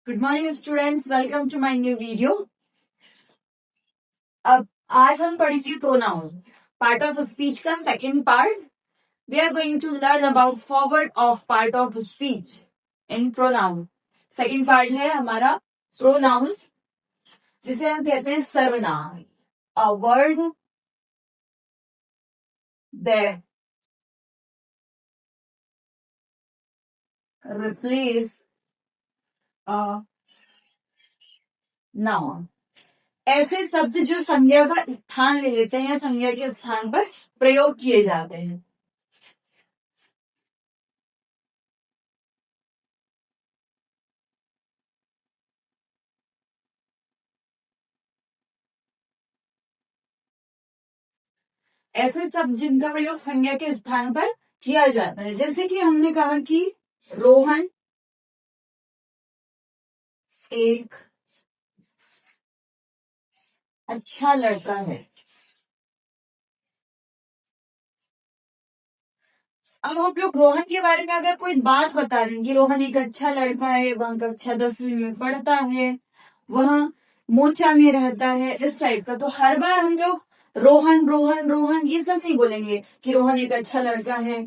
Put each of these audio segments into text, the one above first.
Good morning students, welcome to my new video. अब आज हम पढ़ेंगे प्रोनाउन, पार्ट ऑफ स्पीच का second part. We are going to learn about forward of part of speech in pronoun. Second part है हमारा pronouns, जिसे हम कहते हैं सर्वनाम। A word that replace a noun. ऐसे शब्द जो संज्ञा का स्थान ले लेते हैं या संज्ञा के स्थान पर प्रयोग किए जाते हैं। ऐसे शब्द जिनका प्रयोग संज्ञा के स्थान पर किया जाता है, जैसे कि हमने कहा कि रोहन एक अच्छा लड़का है। अब हम लोग रोहन के बारे में अगर कोई बात बता रहे हैं कि रोहन एक अच्छा लड़का है, वह कक्षा 10वीं में पढ़ता है, वह मोचा में रहता है, इस टाइप का, तो हर बार हम लोग रोहन रोहन रोहन ये सब नहीं बोलेंगे कि रोहन एक अच्छा लड़का है,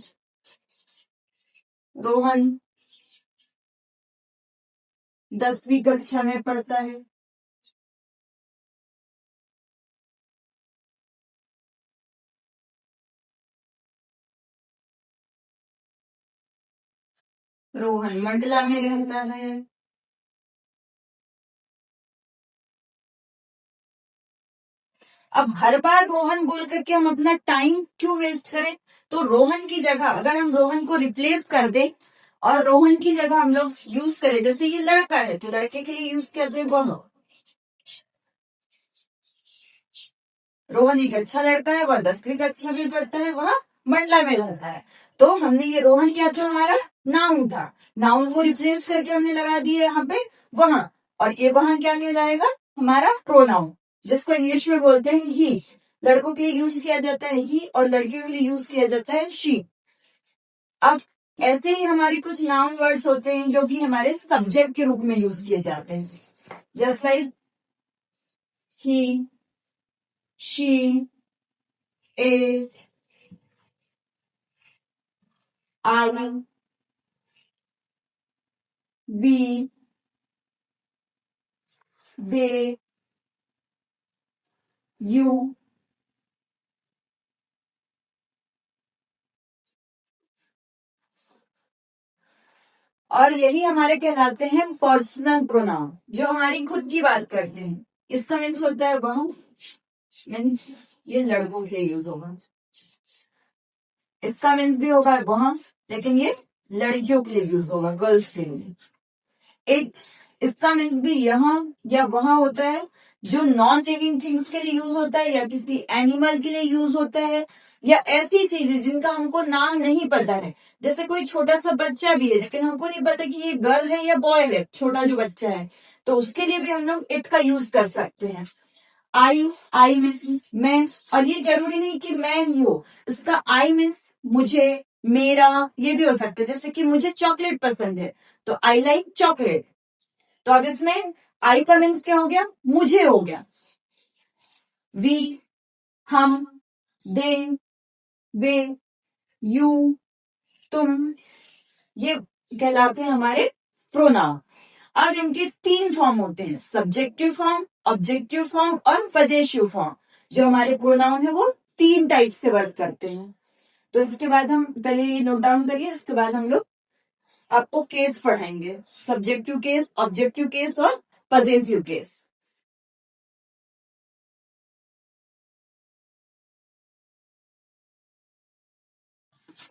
रोहन 10वीं कक्षा में पढ़ता है। रोहन मंडला में रहता है। अब हर बार रोहन बोल करके हम अपना टाइम क्यों वेस्ट करें? तो रोहन की जगह अगर हम रोहन को रिप्लेस कर दें और रोहन की जगह हम लोग यूज करें, जैसे ये लड़का है तो लड़के के लिए यूज कर दें वह। रोहन एक अच्छा लड़का है, वह 10वीं कक्षा में पढ़ता है, वह मंडला में रहता है। तो हमने ये रोहन क्या था, हमारा नाउन था। नाउन को रिप्लेस करके हमने लगा दिया यहाँ पे वह, और ये वहां क्या कहलाएगा, हमारा प्रोनाउन, जिसको इंग्लिश में बोलते हैं ही। लड़कों के लिए यूज किया जाता है ही और लड़कियों के लिए यूज किया जाता है शी। अब ऐसे ही हमारे कुछ नाउन वर्ड्स होते हैं जो कि हमारे सब्जेक्ट के रूप में यूज किए जाते हैं, जैसे ही, शी, ए, आई, बी, दे, यू। और यही हमारे कहलाते हैं पर्सनल प्रोनाउन, जो हमारी खुद की बात करते हैं। इसका मीन्स होता है वह, मीन्स ये लड़कों के लिए यूज होगा। इसका मीन्स भी होगा वह, लेकिन ये लड़कियों के लिए यूज होगा, गर्ल्स के लिए। इट, इसका मीन्स भी यहाँ या वहां होता है, जो नॉन लिविंग थिंग्स के लिए यूज होता है या किसी एनिमल के लिए यूज होता है, या ऐसी चीजें जिनका हमको नाम नहीं पता है। जैसे कोई छोटा सा बच्चा भी है लेकिन हमको नहीं पता कि ये गर्ल है या बॉय है, छोटा जो बच्चा है, तो उसके लिए भी हम लोग इट का यूज कर सकते हैं। आई, आई मीन्स मैं, और ये जरूरी नहीं कि मैं ही हो, इसका आई मीन्स मुझे, मेरा, ये भी हो सकता है। जैसे कि मुझे चॉकलेट पसंद है तो आई लाइक चॉकलेट, तो अब इसमें आई का मीन्स क्या हो गया, मुझे हो गया। वी, हम, दे, वे, यू, तुम, ये कहलाते हैं हमारे प्रोनाउन। अब इनके 3 फॉर्म होते हैं, सब्जेक्टिव फॉर्म, ऑब्जेक्टिव फॉर्म और पजेसिव फॉर्म। जो हमारे प्रोनाउन है वो 3 टाइप से वर्क करते हैं। तो इसके बाद हम पहले ये नोट डाउन करिए, इसके बाद हम लोग आपको केस पढ़ाएंगे, सब्जेक्टिव केस, ऑब्जेक्टिव केस और पजेसिव केस।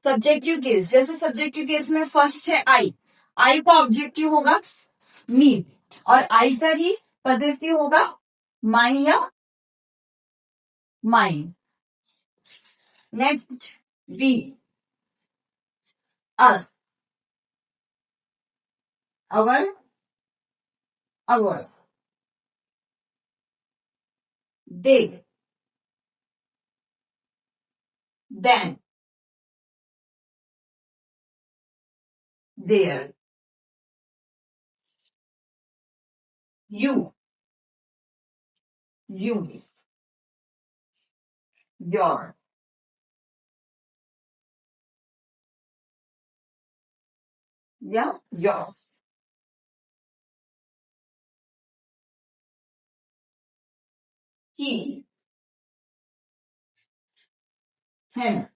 सब्जेक्टिव केस, जैसे सब्जेक्टिव केस में फर्स्ट है आई, आई का ऑब्जेक्टिव होगा मी, और आई का ही पजेसिव होगा माई या mine. Next we, us, our, ours. They, them, their. you, you, your, yeah, yours, he, him,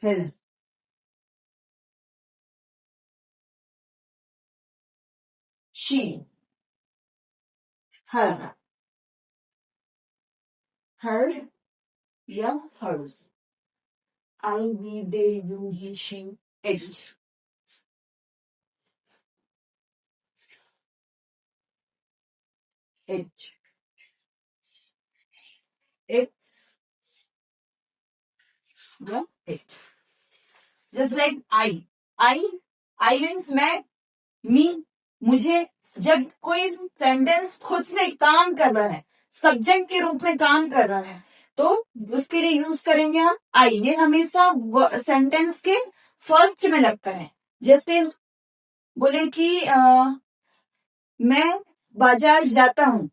his, she, her, her, yeah, hers, I, we, they, you, he, she, it, it, it's, yeah, it. Just like I, I means मैं, मी, मुझे। जब कोई sentence खुद से काम कर रहा है, सब्जेक्ट के रूप में काम कर रहा है, तो उसके लिए यूज करेंगे हम आई। ये हमेशा सेंटेंस के फर्स्ट में लगता है। जैसे बोले कि मैं बाजार जाता हूं,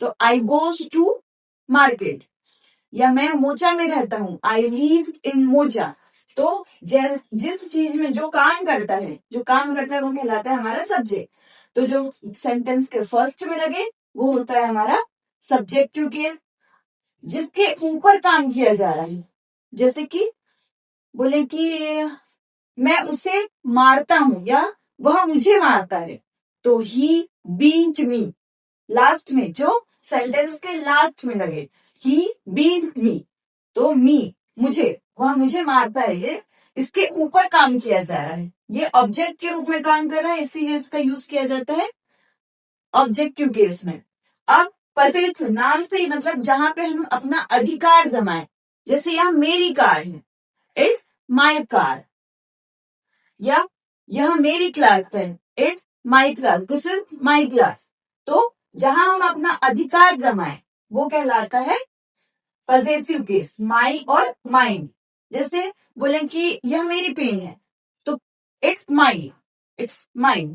तो आई गोज टू मार्केट। या मैं मोचा में रहता हूं, आई लीव इन मोचा। तो जिस चीज में जो काम करता है, वो कहलाता है हमारा सब्जेक्ट। तो जो सेंटेंस के फर्स्ट में लगे वो होता है हमारा सब्जेक्टिव केस, जिसके ऊपर काम किया जा रहा है। जैसे कि बोले कि मैं उसे मारता हूं या वह मुझे मारता है, तो ही बीट मी। लास्ट में जो सेंटेंस के लास्ट में लगे ही बीट मी, तो मी मुझे, वह मुझे मारता है, ये इसके ऊपर काम किया जा रहा है। ये ऑब्जेक्ट के रूप में काम कर रहा है, इसीलिए इसका यूज किया जाता है ऑब्जेक्टिव केस में। अब पदेत्व नाम से ही मतलब जहां पे हम अपना अधिकार जमाए। जैसे यहां मेरी कार है, इट्स माई कार। या यह मेरी क्लास है, it's my class, this is my class. तो जहां हम अपना अधिकार जमाए वो कहलाता है पजेसिव केस, माई और माइंड। जैसे बोले कि यह मेरी पेन है, तो इट्स माई, इट्स माइन।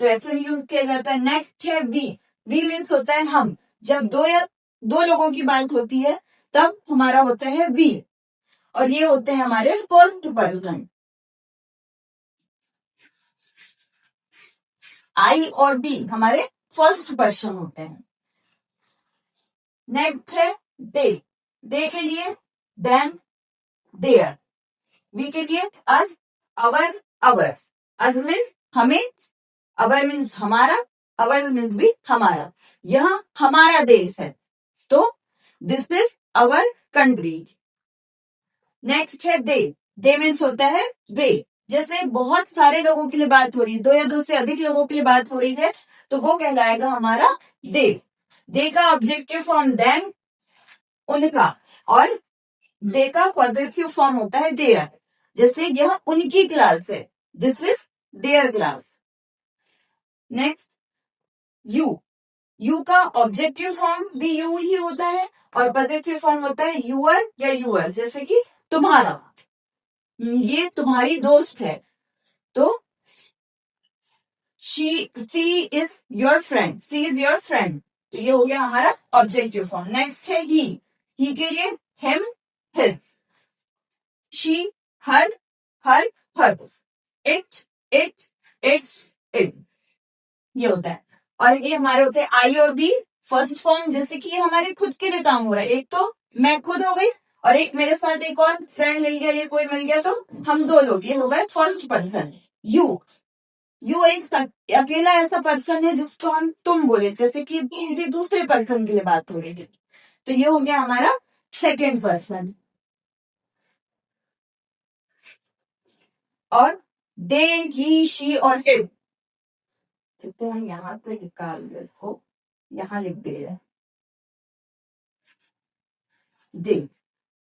तो ऐसे यूज किया जाता है। नेक्स्ट है वी। वी मीन्स होता है हम। जब दो या दो लोगों की बात होती है तब हमारा होता है वी, और ये होते हैं हमारे फर्स्ट पर्सन। आई और बी हमारे फर्स्ट पर्सन होते हैं। नेक्स्ट है दे। दे के लिए देम, देयर। वी के लिए अस, अवर, अवर्स। अस मीन्स हमें, अवर मीन्स हमारा, अवर मीन्स भी हमारा। यह हमारा देश है, तो this is our country. Next है दे। दे मीन्स होता है वे। जैसे बहुत सारे लोगों के लिए बात हो रही है, दो या दो से अधिक लोगों के लिए बात हो रही है, तो वो कहलाएगा हमारा दे। दे का ऑब्जेक्टिव फॉर्म देम, उनका, और दे का पॉजिटिव फॉर्म होता है देयर। जैसे यह उनकी क्लास है, this is their class. Next you. You का ऑब्जेक्टिव फॉर्म भी यू ही होता है, और पॉजिटिव फॉर्म होता है यूअर या यूअर। जैसे कि तुम्हारा, ये तुम्हारी दोस्त है, तो she is your friend, she is your friend. तो ये हो गया हमारा ऑब्जेक्टिव फॉर्म। नेक्स्ट है ही। ही के लिए him, his. She, her, her, hers. It, it, its, it. ये होता है। और ये हमारे होते हैं आई और बी फर्स्ट फॉर्म। जैसे कि ये हमारे खुद के लिए काम हो रहा है। एक तो मैं खुद हो गई, और एक मेरे साथ एक और फ्रेंड मिल गया, ये कोई मिल गया, तो हम दो लोग, ये हो गए फर्स्ट पर्सन। यू। यू एक अकेला ऐसा पर्सन है जिसको हम तुम बोले, जैसे कि किसी दूसरे पर्सन के लिए बात हो रही है, तो ये हो गया हमारा सेकेंड पर्सन। और दे, ही, शी और हिम, जितने हम यहाँ पे निकाल को यहाँ लिख दे रहे हैं, दे,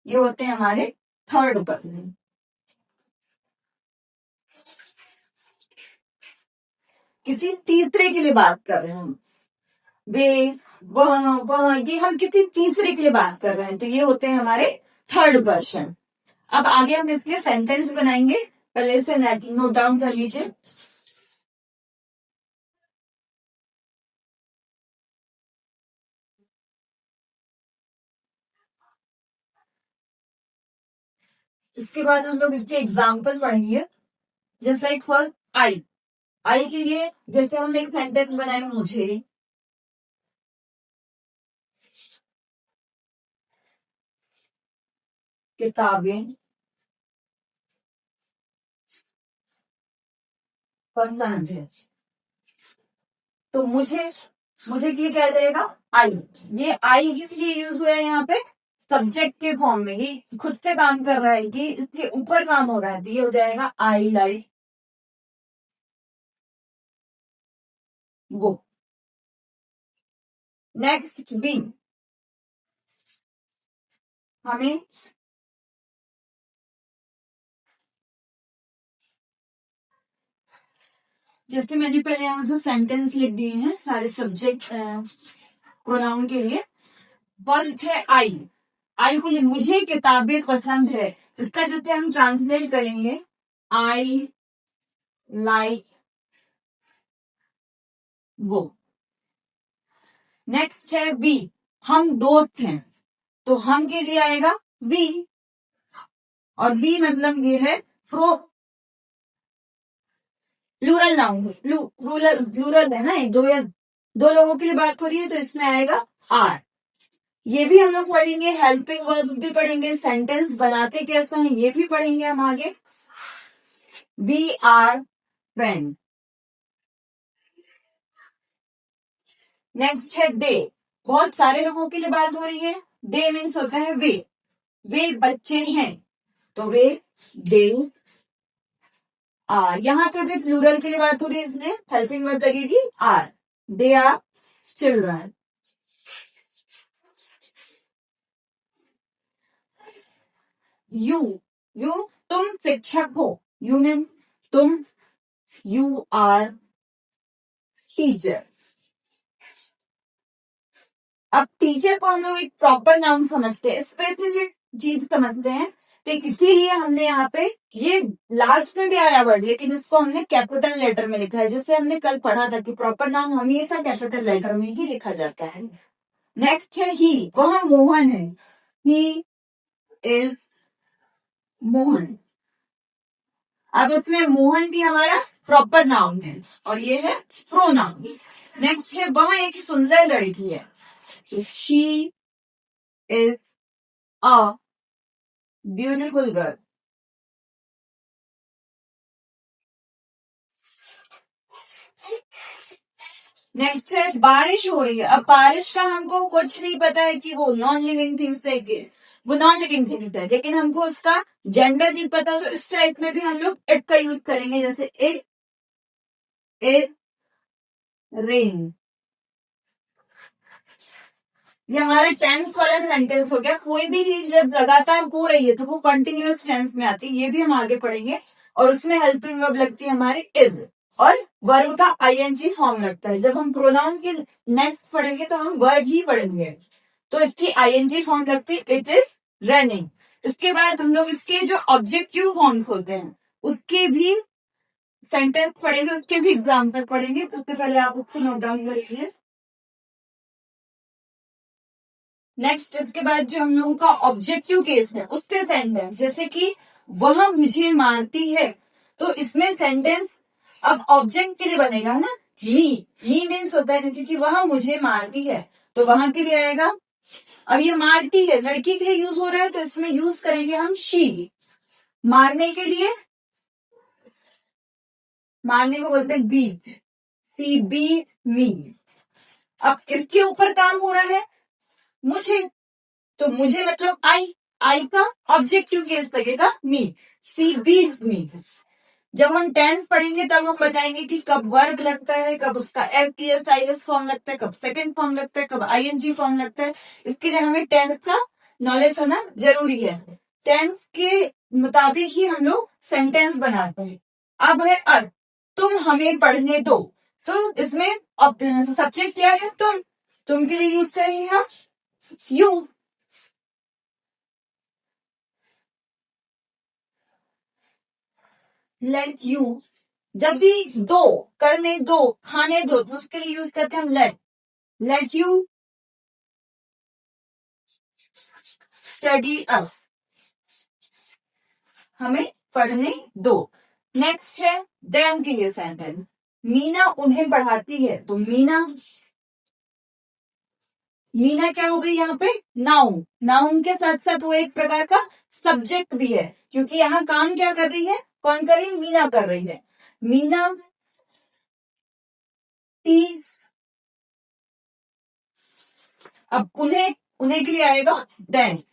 ये होते हैं हमारे थर्ड पर्सन। किसी तीसरे के लिए बात कर रहे हैं हम, वे, वह, ये हम किसी तीसरे के लिए बात कर रहे हैं, तो ये होते हैं हमारे थर्ड पर्सन। अब आगे हम इसके सेंटेंस बनाएंगे, पहले से नोट डाउन कर लीजिए। इसके बाद हम लोग इसके एग्जाम्पल पढ़ेंगे। जैसे एक फर्स्ट आई, आई के लिए जैसे हम एक सेंटेंस बनाए, मुझे किताबें पसंद है। तो मुझे ये क्या रहेगा, आई। ये आई किस लिए यूज हुआ है यहाँ पे, सब्जेक्ट के फॉर्म में। ये खुद से काम कर रहा है, ये इसके ऊपर काम हो रहा है, तो ये हो जाएगा आई लाइक वो। नेक्स्ट बी, हमें जैसे मैंने पहले यहाँ से सेंटेंस लिख दिए हैं सारे सब्जेक्ट प्रोनाउन के लिए। फर्स्ट है आई, आई को मुझे किताबें पसंद है, इसका जैसे हम ट्रांसलेट करेंगे, आई लाइक वो। नेक्स्ट है बी, हम दोस्त हैं, तो हम के लिए आएगा वी, और बी मतलब ये है फ्रो, प्लूरल नाउन, प्लूरल है ना, दो लोगों के लिए बात हो रही है, तो इसमें आएगा आर। ये भी हम लोग पढ़ेंगे, हेल्पिंग वर्ब भी पढ़ेंगे, सेंटेंस बनाते कैसे हैं ये भी पढ़ेंगे हम आगे। We are friend. नेक्स्ट है दे, बहुत सारे लोगों के लिए बात हो रही है, दे मीन्स होता है वे बच्चे हैं, तो वे दे आर। यहाँ पे भी प्लूरल के लिए बात हो रही है, इसमें हेल्पिंग वर्ब लगेगी are, they are children. You तुम शिक्षक हो, यू मीन्स तुम, यू आर टीचर। अब टीचर को हम लोग एक प्रॉपर नाम समझते हैं, स्पेसिफिक चीज समझते हैं, तो इसीलिए हमने यहाँ पे ये लास्ट में भी आया वर्ड, लेकिन इसको हमने कैपिटल लेटर में लिखा है, जैसे हमने कल पढ़ा था कि प्रॉपर नाम हमेशा कैपिटल लेटर में ही लिखा जाता है। नेक्स्ट है ही, वह मोहन है, ही इज मोहन। अब इसमें मोहन भी हमारा प्रॉपर नाउन है, और ये है प्रोनाउन। नेक्स्ट है वह एक सुंदर लड़की है, she is a beautiful girl. Next है बारिश हो रही है, अब बारिश का हमको कुछ नहीं पता है कि वो नॉन लिविंग थिंग्स है कि वो नॉन लिविंग थिंग्स है, लेकिन हमको उसका जेंडर नहीं पता, तो इस टाइप में भी हम लोग इट का यूज करेंगे, जैसे इट रेन। ये हमारा टेंस वाला सेंटेंस हो गया, कोई भी चीज जब लगातार हो रही है तो वो कंटिन्यूअस टेंस में आती है, ये भी हम आगे पढ़ेंगे। और उसमें हेल्पिंग वर्ब लगती है हमारी इज, और वर्ब का आईएनजी फॉर्म लगता है। जब हम प्रोनाउन के नेक्स्ट पढ़ेंगे तो हम वर्ब ही पढ़ेंगे, तो इसकी आईएनजी फॉर्म लगती है इट इज रनिंग। इसके बाद हम लोग इसके जो ऑब्जेक्टिव फॉर्म्स होते हैं उसके भी सेंटेंस पढ़ेंगे, उसके भी एग्जाम्पल पढ़ेंगे। तो उससे पहले आप उसको नोट डाउन कर लीजिए। नेक्स्ट इसके बाद जो हम लोगों का ऑब्जेक्टिव केस है उसके सेंटेंस, जैसे कि वह मुझे मारती है, तो इसमें सेंटेंस अब ऑब्जेक्ट के लिए बनेगा ना, मी मीन्स होता है जैसे कि वह मुझे मारती है, तो वहां के लिए आएगा। अब ये मारती है लड़की के लिए यूज हो रहा है, तो इसमें यूज करेंगे हम शी। मारने के लिए, मारने को बोलते हैं बीट, सी बीट मी। अब किसके ऊपर काम हो रहा है, मुझे, तो मुझे मतलब आई का ऑब्जेक्टिव केस लगेगा मी, सी बीट्स मी। जब हम टेंस पढ़ेंगे तब हम बताएंगे कि कब वर्ब लगता है, कब उसका एफ फॉर्म लगता है, कब सेकंड फॉर्म लगता है, कब आईएनजी फॉर्म लगता है। इसके लिए हमें टेंस का नॉलेज होना जरूरी है। टेंस के मुताबिक ही हम लोग सेंटेंस बनाते हैं। अब है अर्थ, तुम हमें पढ़ने दो, तो इसमें सब्जेक्ट क्या है, तुम के लिए यूज करेंगे हम यू। लेट यू, जब भी दो, करने दो, खाने दो, तो उसके लिए यूज करते हैं हम लेट यू स्टडी अस। हमें पढ़ने दो। नेक्स्ट है देम के लिए सेंटेंस, मीना उन्हें पढ़ाती है, तो मीना क्या हो गई यहाँ पे, नाउन। नाउन के साथ साथ वो एक प्रकार का सब्जेक्ट भी है, क्योंकि यहाँ काम क्या कर रही है, कौन कर रही है, मीना कर रही है। मीना टीज, अब उन्हें के लिए आएगा देन,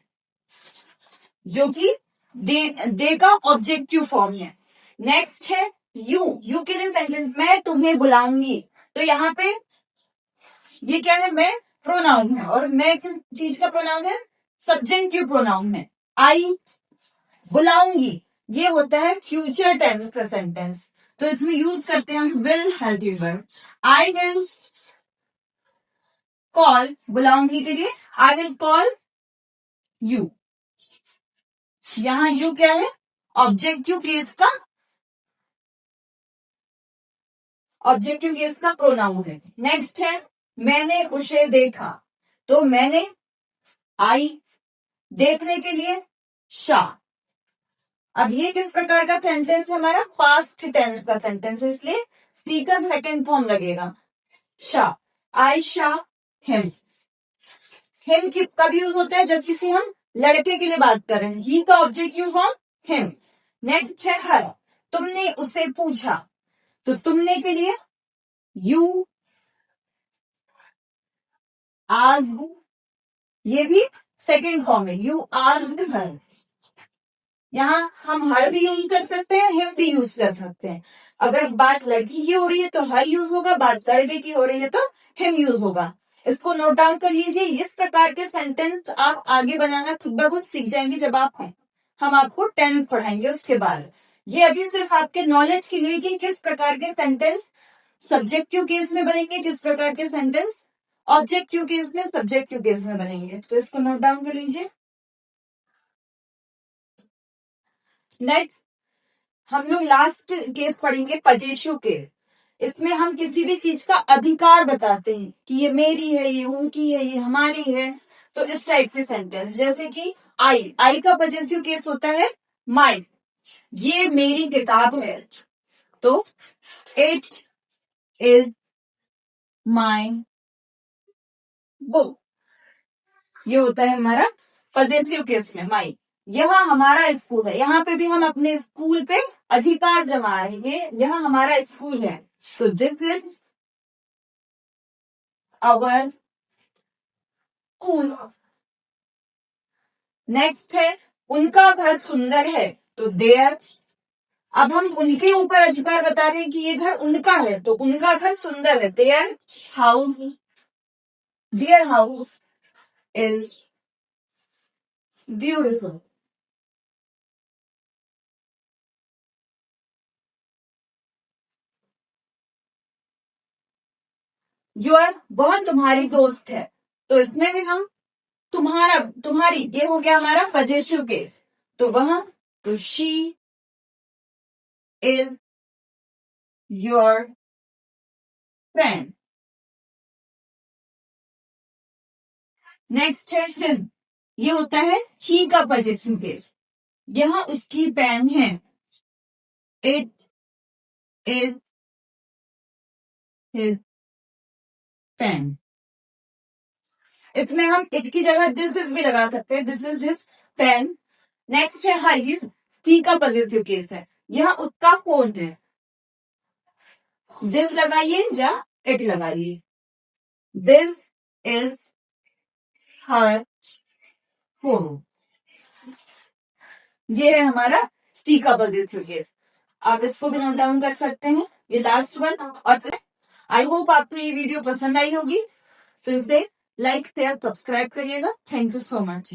जो कि दे का ऑब्जेक्टिव फॉर्म है। नेक्स्ट है यू के लिए सेंटेंस, मैं तुम्हें बुलाऊंगी, तो यहाँ पे ये क्या है, मैं प्रोनाउन है, और मैं किस चीज का प्रोनाउन है, सब्जेक्टिव प्रोनाउन है। आई बुलाऊंगी, ये होता है फ्यूचर टेंस का सेंटेंस, तो इसमें यूज करते हैं हम will help you verb. I will call, बुलाऊंगी के लिए आई विल कॉल यू, यहां यू क्या है, ऑब्जेक्टिव केस का प्रोनाउन है। नेक्स्ट है मैंने उसे देखा, तो मैंने आई, देखने के लिए शा। अब ये किस प्रकार का सेंटेंस है, हमारा पास्ट टेंस का सेंटेंस है, इसलिए सी का सेकेंड फॉर्म लगेगा शा। आई शा हिम, हिम कब यूज होता है, जब किसी हम लड़के के लिए बात कर रहे हैं, ही का ऑब्जेक्टिव फॉर्म हिम। नेक्स्ट है हर, तुमने उससे पूछा, तो तुमने के लिए यू आज, ये भी सेकेंड फॉर्म है, यू आज हर। यहाँ हम हर भी यूज कर सकते हैं, हिम भी यूज कर सकते हैं। अगर बात लड़की की हो रही है तो हर यूज होगा, बात लड़के की हो रही है तो हिम यूज होगा। इसको नोट डाउन कर लीजिए। इस प्रकार के सेंटेंस आप आगे बनाना खुद ब खुद सीख जाएंगे जब आप हैं, हम आपको टेंस पढ़ाएंगे उसके बाद। ये अभी सिर्फ आपके नॉलेज के लिए कि किस प्रकार के सेंटेंस सब्जेक्टिव केस में बनेंगे, किस प्रकार के सेंटेंस ऑब्जेक्टिव केस में, सब्जेक्टिव केस में बनेंगे, तो इसको नोट डाउन कर लीजिए। नेक्स्ट हम लोग लास्ट केस पढ़ेंगे पजेशिव केस। इसमें हम किसी भी चीज का अधिकार बताते हैं कि ये मेरी है, ये उनकी है, ये हमारी है, तो इस टाइप के सेंटेंस, जैसे कि आई का पजेसिव केस होता है माई, ये मेरी किताब है, तो इट इज माई बुक, ये होता है हमारा पजेसिव केस में माई। यहाँ हमारा स्कूल है, यहाँ पे भी हम अपने स्कूल पे अधिकार जमा रहे हैं, यहाँ हमारा स्कूल है, तो this is our school. Next है उनका घर सुंदर है, तो देयर, अब हम उनके ऊपर अधिकार बता रहे हैं कि ये घर उनका है, तो उनका घर सुंदर है, their house is beautiful. Your, वह तुम्हारी दोस्त है, तो इसमें भी हम तुम्हारा तुम्हारी, ये हो गया हमारा पजेसिव केस, तो वह, तो she is your friend. Next है हिज, ये होता है ही का पजेसिव केस, यहां उसकी पेन है, इट इज हिज पेन। इसमें हम इट की जगह दिस भी लगा सकते हैं, this is his pen. Next है हर, सी का पॉजिटिव केस है, यह उसका फोन है, दिस लगाइए या इट लगाइए, दिस इज हर फोन, ये है हमारा सी का पॉजिटिव केस। आप इसको भी नोट डाउन कर सकते हैं, ये लास्ट वन। और आई होप आपको ये वीडियो पसंद आई होगी, तो इसे लाइक शेयर सब्सक्राइब करिएगा। Thank you so much.